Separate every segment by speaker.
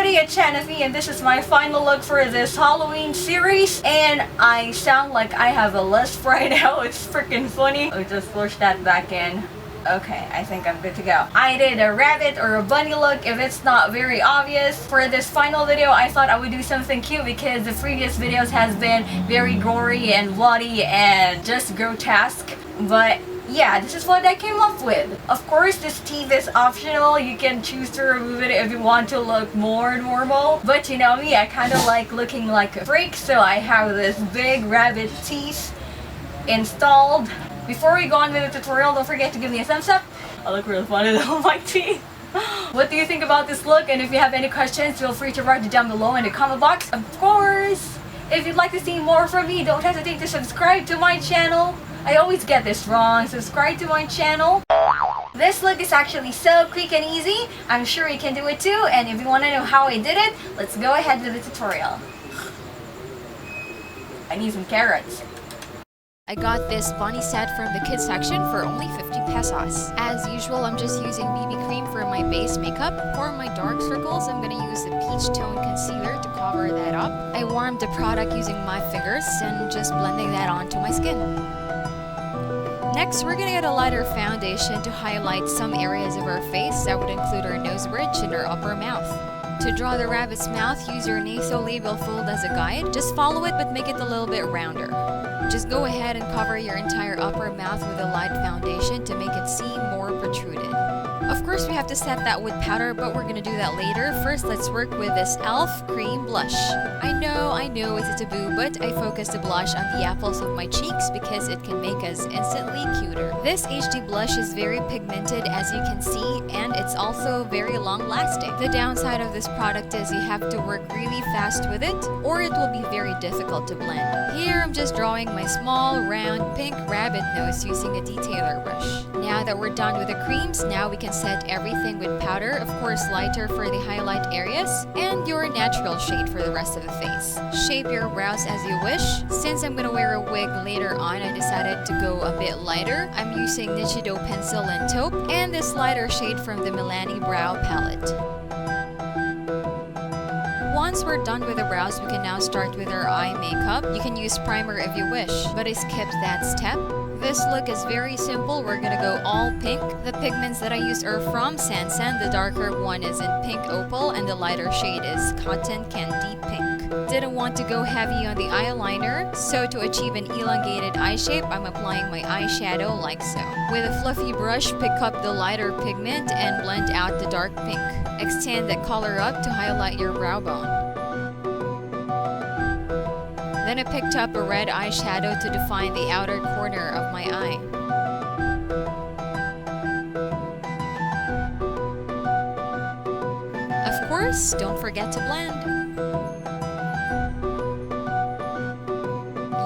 Speaker 1: everybody, it's Chanafi, and this is my final look for this Halloween series. And I sound like I have a lisp right now. It's freaking funny. I'll just push that back in. Okay, I think I'm good to go. I did a rabbit or a bunny look if it's not very obvious. For this final video, I thought I would do something cute because the previous videos has been very gory and bloody and just grotesque. But yeah, this is what I came up with. Of course, this teeth is optional. You can choose to remove it if you want to look more normal. But you know me, I kind of like looking like a freak, so I have this big rabbit teeth installed. Before we go on with the tutorial, don't forget to give me a thumbs up. I look real funny on my teeth. What do you think about this look? And if you have any questions, feel free to write it down below in the comment box. Of course, if you'd like to see more from me, don't hesitate to subscribe to my channel. I always get this wrong. Subscribe to my channel. This look is actually so quick and easy. I'm sure you can do it too. And if you want to know how I did it, let's go ahead with the tutorial. I need some carrots.
Speaker 2: I got this bunny set from the kids section for only 50 pesos. As usual, I'm just using BB cream for my base makeup. For my dark circles, I'm gonna use the peach tone concealer to cover that up. I warmed the product using my fingers and just blending that onto my skin. Next, we're gonna get a lighter foundation to highlight some areas of our face. That would include our nose bridge and our upper mouth. To draw the rabbit's mouth, use your nasolabial fold as a guide. Just follow it but make it a little bit rounder. Just go ahead and cover your entire upper mouth with a light foundation to make it seem more protruded. Of course, we have to set that with powder, but we're gonna do that later. First, let's work with this e.l.f. cream blush. I know it's a taboo, but I focused the blush on the apples of my cheeks because it can make us instantly cuter. This HD blush is very pigmented, as you can see, and it's also very long-lasting. The downside of this product is you have to work really fast with it, or it will be very difficult to blend. Here, I'm just drawing my small, round, pink rabbit nose using a detailer brush. Now that we're done with the creams, now we can set everything with powder, of course lighter for the highlight areas, and your natural shade for the rest of the face. Shape your brows as you wish. Since I'm gonna wear a wig later on, I decided to go a bit lighter. I'm using Nichido pencil and taupe, and this lighter shade from the Milani Brow palette. Once we're done with the brows, we can now start with our eye makeup. You can use primer if you wish, but I skipped that step. This look is very simple. We're gonna go all pink. The pigments that I used are from Sansan. The darker one is in pink opal and the lighter shade is cotton candy pink. Didn't want to go heavy on the eyeliner, so to achieve an elongated eye shape, I'm applying my eyeshadow like so. With a fluffy brush, pick up the lighter pigment and blend out the dark pink. Extend the color up to highlight your brow bone. Then I picked up a red eyeshadow to define the outer corner of my eye. Of course, don't forget to blend.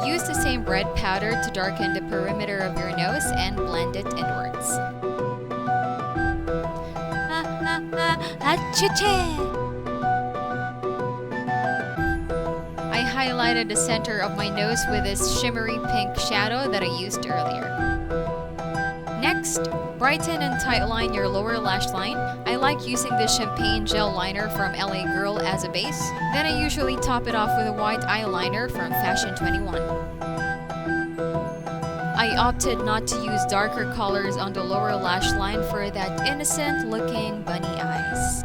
Speaker 2: Use the same red powder to darken the perimeter of your nose and blend it inwards. I highlighted the center of my nose with this shimmery pink shadow that I used earlier. Next, brighten and tightline your lower lash line. I like using the champagne gel liner from LA Girl as a base. Then I usually top it off with a white eyeliner from Fashion 21. I opted not to use darker colors on the lower lash line for that innocent looking bunny eyes.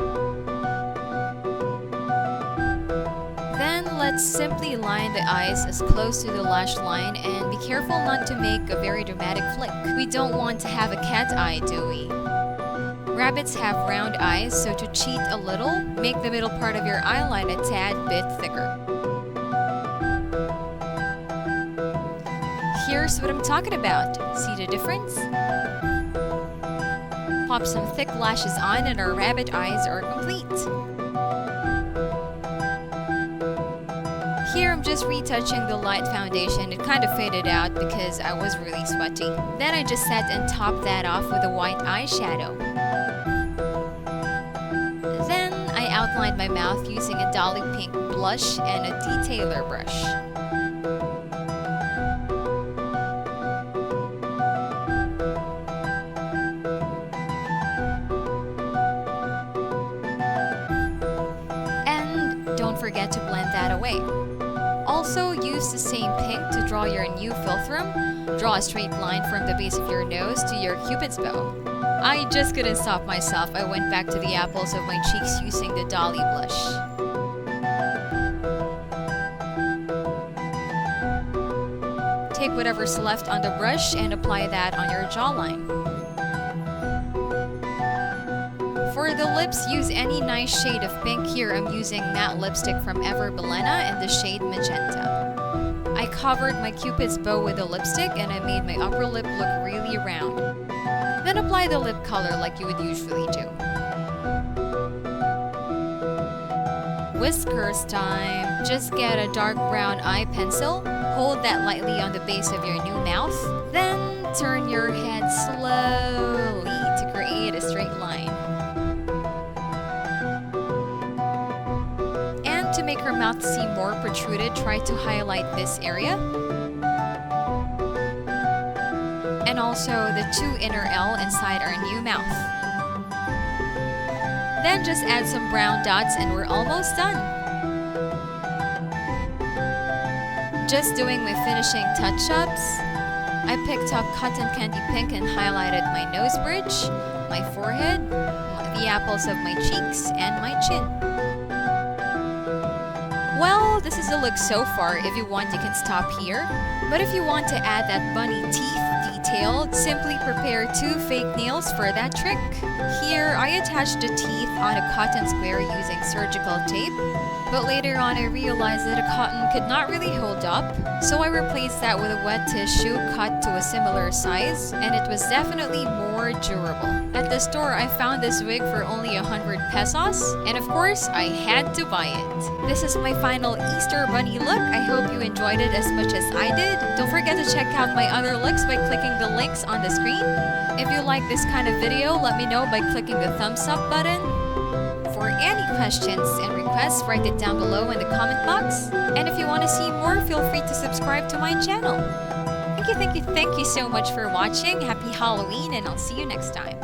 Speaker 2: Let's simply line the eyes as close to the lash line and be careful not to make a very dramatic flick. We don't want to have a cat eye, do we? Rabbits have round eyes, so to cheat a little, make the middle part of your eyeline a tad bit thicker. Here's what I'm talking about. See the difference? Pop some thick lashes on and our rabbit eyes are complete. Here I'm just retouching the light foundation. It kind of faded out because I was really sweaty. Then I just set and topped that off with a white eyeshadow. Then I outlined my mouth using a Dolly Pink blush and a detailer brush. forget to blend that away. Also, use the same pink to draw your new philtrum. Draw a straight line from the base of your nose to your cupid's bow. I just couldn't stop myself. I went back to the apples of my cheeks using the Dolly blush. Take whatever's left on the brush and apply that on your jawline. For the lips, use any nice shade of pink. Here I'm using matte lipstick from Ever Belena in the shade Magenta. I covered my cupid's bow with a lipstick and I made my upper lip look really round. Then apply the lip color like you would usually do. Whiskers time. Just get a dark brown eye pencil. Hold that lightly on the base of your new mouth. Then turn your head slowly to create a straight line. And to make her mouth seem more protruded, try to highlight this area. And also the two inner L inside our new mouth. Then just add some brown dots and we're almost done. Just doing my finishing touch-ups. I picked up cotton candy pink and highlighted my nose bridge, my forehead, the apples of my cheeks, and my chin. Well, this is the look so far. If you want, you can stop here. But if you want to add that bunny teeth detail, simply prepare 2 fake nails for that trick. Here, I attached the teeth on a cotton square using surgical tape. But later on, I realized that a cotton could not really hold up, so I replaced that with a wet tissue cut to a similar size, and it was definitely more durable. At the store, I found this wig for only 100 pesos, and of course, I had to buy it. This is my final Easter bunny look. I hope you enjoyed it as much as I did. Don't forget to check out my other looks by clicking the links on the screen. If you like this kind of video, let me know by clicking the thumbs up button. For any questions and requests, write it down below in the comment box. And if you want to see more, feel free to subscribe to my channel. Thank you so much for watching. Happy Halloween, and I'll see you next time.